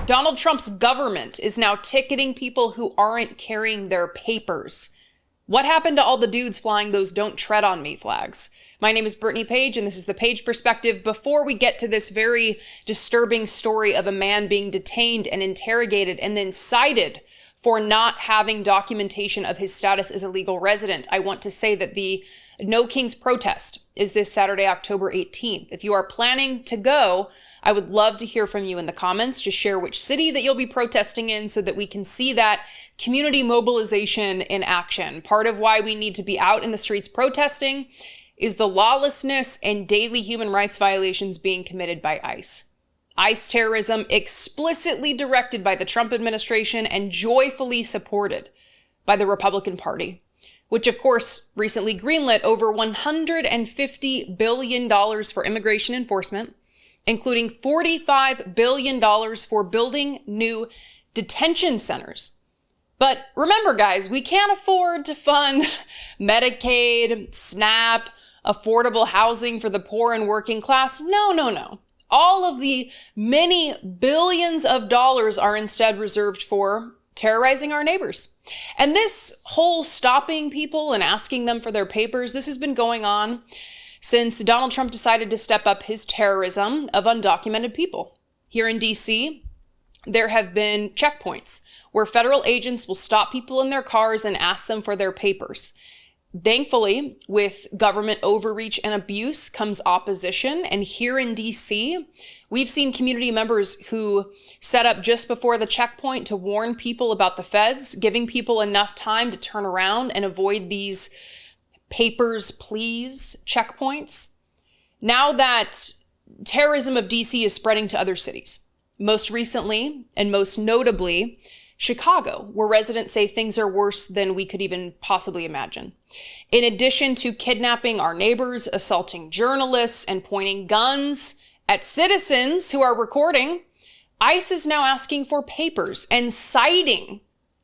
Donald Trump's government is now ticketing people who aren't carrying their papers. What happened to all the dudes flying those "Don't Tread on Me" flags? My name is Brittany Page, and this is the Page Perspective. Before we get to this very disturbing story of a man being detained and interrogated and then cited for not having documentation of his status as a legal resident, I want to say that the No Kings protest is this Saturday, October 18th. If you are planning to go, I would love to hear from you in the comments. Just share which city that you'll be protesting in so that we can see that community mobilization in action. Part of why we need to be out in the streets protesting is the lawlessness and daily human rights violations being committed by ICE. ICE terrorism explicitly directed by the Trump administration and joyfully supported by the Republican Party, which of course recently greenlit over $150 billion for immigration enforcement, including $45 billion for building new detention centers. But remember, guys, we can't afford to fund Medicaid, SNAP, affordable housing for the poor and working class. No. All of the many billions of dollars are instead reserved for terrorizing our neighbors. And this whole stopping people and asking them for their papers, this has been going on since Donald Trump decided to step up his terrorism of undocumented people. Here in DC, there have been checkpoints where federal agents will stop people in their cars and ask them for their papers. Thankfully, with government overreach and abuse comes opposition. And here in DC, we've seen community members who set up just before the checkpoint to warn people about the feds, giving people enough time to turn around and avoid these papers, please checkpoints. Now that terrorism of DC is spreading to other cities, most recently and most notably, Chicago, where residents say things are worse than we could even possibly imagine. In addition to kidnapping our neighbors, assaulting journalists, and pointing guns at citizens who are recording, ICE is now asking for papers and citing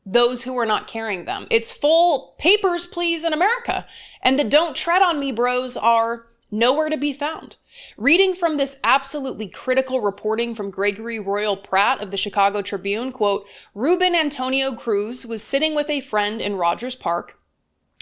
those who are not carrying them. It's full papers, please, in America. And the "Don't Tread on Me" bros are nowhere to be found. Reading from this absolutely critical reporting from Gregory Royal Pratt of the Chicago Tribune, quote, Ruben Antonio Cruz was sitting with a friend in Rogers Park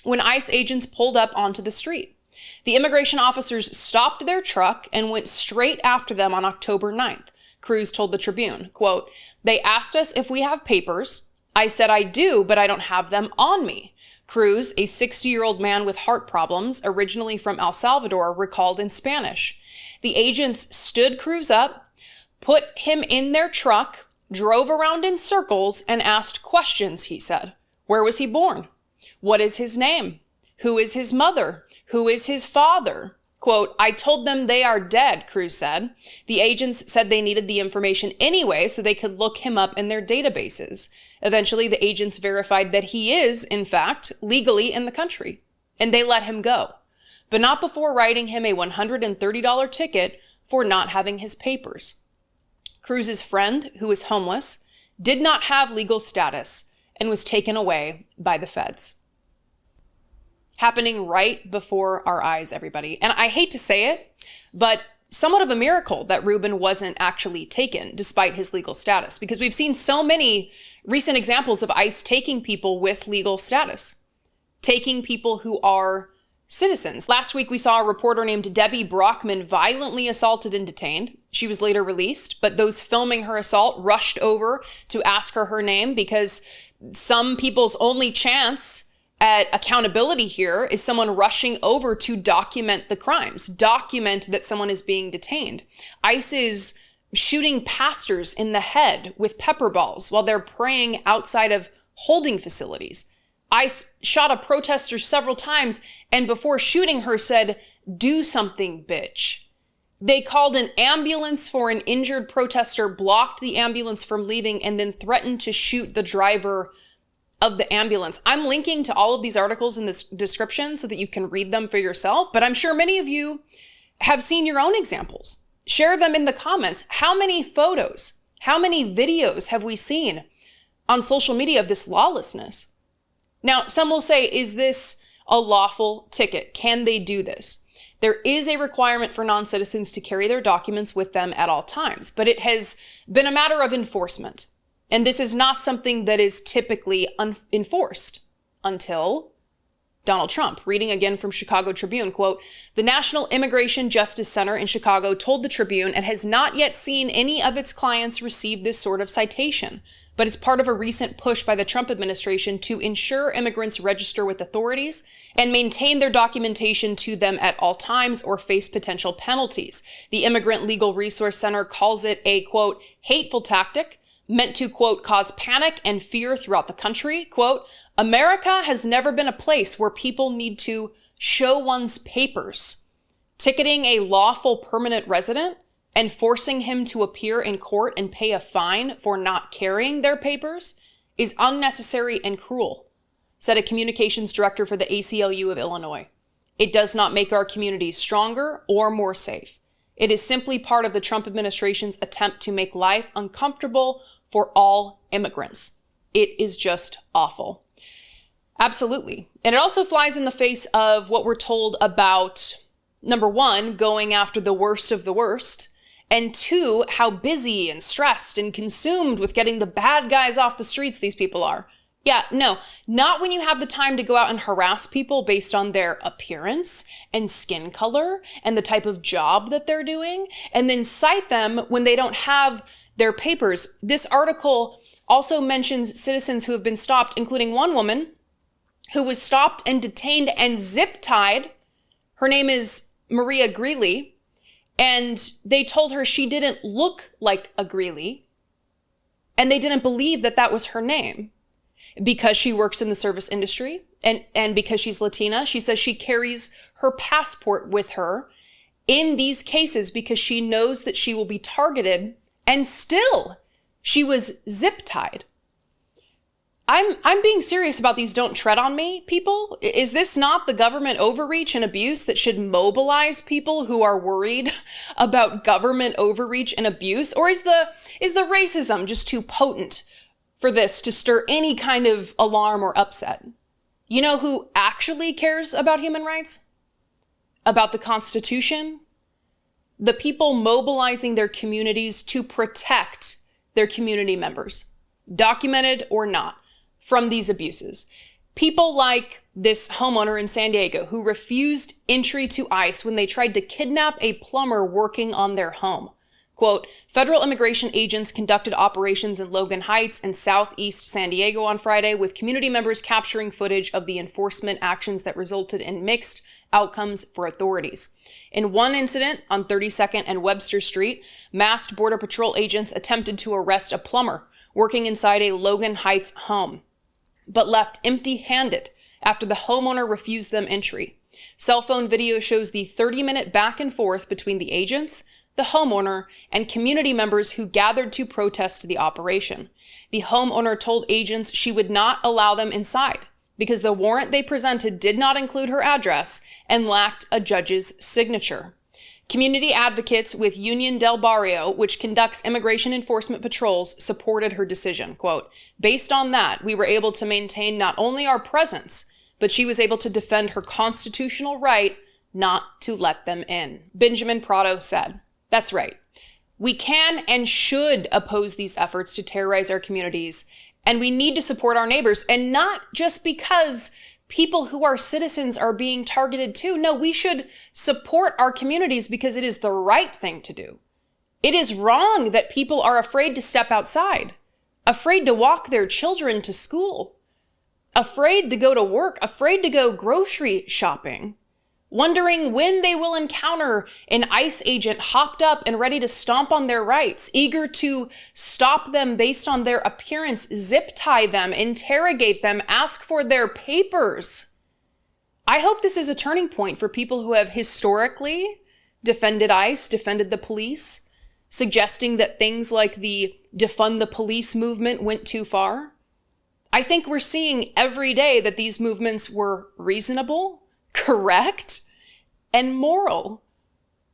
when ICE agents pulled up onto the street. The immigration officers stopped their truck and went straight after them on October 9th. Cruz told the Tribune, quote, they asked us if we have papers. I said I do, but I don't have them on me. Cruz, a 60-year-old man with heart problems, originally from El Salvador, recalled in Spanish. The agents stood Cruz up, put him in their truck, drove around in circles, and asked questions, he said. Where was he born? What is his name? Who is his mother? Who is his father? Quote, I told them they are dead, Cruz said. The agents said they needed the information anyway so they could look him up in their databases. Eventually, the agents verified that he is, in fact, legally in the country, and they let him go, but not before writing him a $130 ticket for not having his papers. Cruz's friend, who is homeless, did not have legal status and was taken away by the feds. Happening right before our eyes, everybody. And I hate to say it, but somewhat of a miracle that Ruben wasn't actually taken despite his legal status, because we've seen so many recent examples of ICE taking people with legal status, taking people who are citizens. Last week, we saw a reporter named Debbie Brockman violently assaulted and detained. She was later released, but those filming her assault rushed over to ask her name because some people's only chance at accountability here is someone rushing over to document the crimes, document that someone is being detained. ICE is shooting pastors in the head with pepper balls while they're praying outside of holding facilities. ICE shot a protester several times and before shooting her said, do something, bitch. They called an ambulance for an injured protester, blocked the ambulance from leaving, and then threatened to shoot the driver of the ambulance. I'm linking to all of these articles in this description so that you can read them for yourself, but I'm sure many of you have seen your own examples. Share them in the comments. How many photos, how many videos have we seen on social media of this lawlessness? Now, some will say, is this a lawful ticket? Can they do this? There is a requirement for non-citizens to carry their documents with them at all times, but it has been a matter of enforcement. And this is not something that is typically enforced until Donald Trump. Reading again from Chicago Tribune, quote, "The National Immigration Justice Center in Chicago told the Tribune it has not yet seen any of its clients receive this sort of citation, but it's part of a recent push by the Trump administration to ensure immigrants register with authorities and maintain their documentation to them at all times or face potential penalties. The Immigrant Legal Resource Center calls it a, quote, hateful tactic meant to, quote, cause panic and fear throughout the country. Quote, America has never been a place where people need to show one's papers. Ticketing a lawful permanent resident and forcing him to appear in court and pay a fine for not carrying their papers is unnecessary and cruel," said a communications director for the ACLU of Illinois. "It does not make our communities stronger or more safe. It is simply part of the Trump administration's attempt to make life uncomfortable for all immigrants. It is just awful." Absolutely. And it also flies in the face of what we're told about, number one, going after the worst of the worst, and two, how busy and stressed and consumed with getting the bad guys off the streets these people are. Yeah, no, not when you have the time to go out and harass people based on their appearance and skin color and the type of job that they're doing, and then cite them when they don't have their papers. This article also mentions citizens who have been stopped, including one woman who was stopped and detained and zip-tied. Her name is Maria Greeley, and they told her she didn't look like a Greeley, and they didn't believe that that was her name because she works in the service industry and because she's Latina. She says she carries her passport with her in these cases because she knows that she will be targeted, and still she was zip-tied. I'm being serious about these don't tread on me people. Is this not the government overreach and abuse that should mobilize people who are worried about government overreach and abuse? Or is the racism just too potent for this to stir any kind of alarm or upset? You know who actually cares about human rights? About the Constitution? The people mobilizing their communities to protect their community members, documented or not, from these abuses. People like this homeowner in San Diego who refused entry to ICE when they tried to kidnap a plumber working on their home. Quote, "Federal immigration agents conducted operations in Logan Heights and southeast San Diego on Friday, with community members capturing footage of the enforcement actions that resulted in mixed outcomes for authorities. In one incident on 32nd and Webster Street, masked Border Patrol agents attempted to arrest a plumber working inside a Logan Heights home, but left empty-handed after the homeowner refused them entry. Cell phone video shows the 30-minute back and forth between the agents, the homeowner, and community members who gathered to protest the operation. The homeowner told agents she would not allow them inside because the warrant they presented did not include her address and lacked a judge's signature. Community advocates with Union del Barrio, which conducts immigration enforcement patrols, supported her decision. Quote, "Based on that, we were able to maintain not only our presence, but she was able to defend her constitutional right not to let them in," Benjamin Prado said. That's right. We can and should oppose these efforts to terrorize our communities, and we need to support our neighbors, and not just because people who are citizens are being targeted too. No, we should support our communities because it is the right thing to do. It is wrong that people are afraid to step outside, afraid to walk their children to school, afraid to go to work, afraid to go grocery shopping, wondering when they will encounter an ICE agent hopped up and ready to stomp on their rights, eager to stop them based on their appearance, zip tie them, interrogate them, ask for their papers. I hope this is a turning point for people who have historically defended ICE, defended the police, suggesting that things like the defund the police movement went too far. I think we're seeing every day that these movements were reasonable, correct, and moral.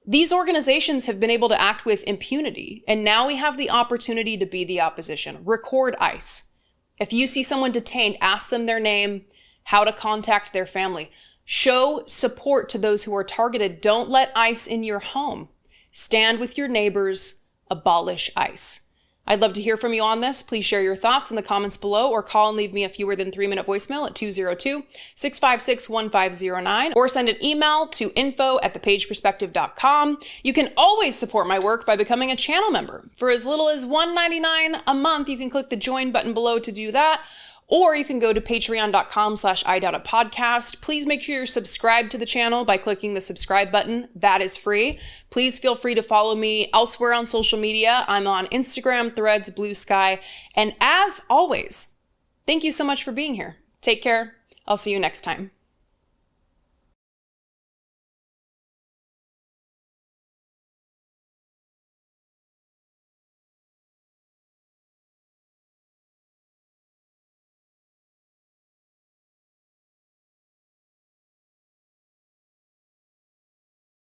These organizations have been able to act with impunity, and now we have the opportunity to be the opposition. Record ICE. If you see someone detained, ask them their name, how to contact their family. Show support to those who are targeted. Don't let ICE in your home. Stand with your neighbors. Abolish ICE. I'd love to hear from you on this. Please share your thoughts in the comments below or call and leave me a fewer than 3-minute voicemail at 202-656-1509 or send an email to info@thepageperspective.com. You can always support my work by becoming a channel member. For as little as $1.99 a month, you can click the join button below to do that. Or you can go to patreon.com/idoubtitpodcast. Please make sure you're subscribed to the channel by clicking the subscribe button. That is free. Please feel free to follow me elsewhere on social media. I'm on Instagram, Threads, Blue Sky. And as always, thank you so much for being here. Take care. I'll see you next time.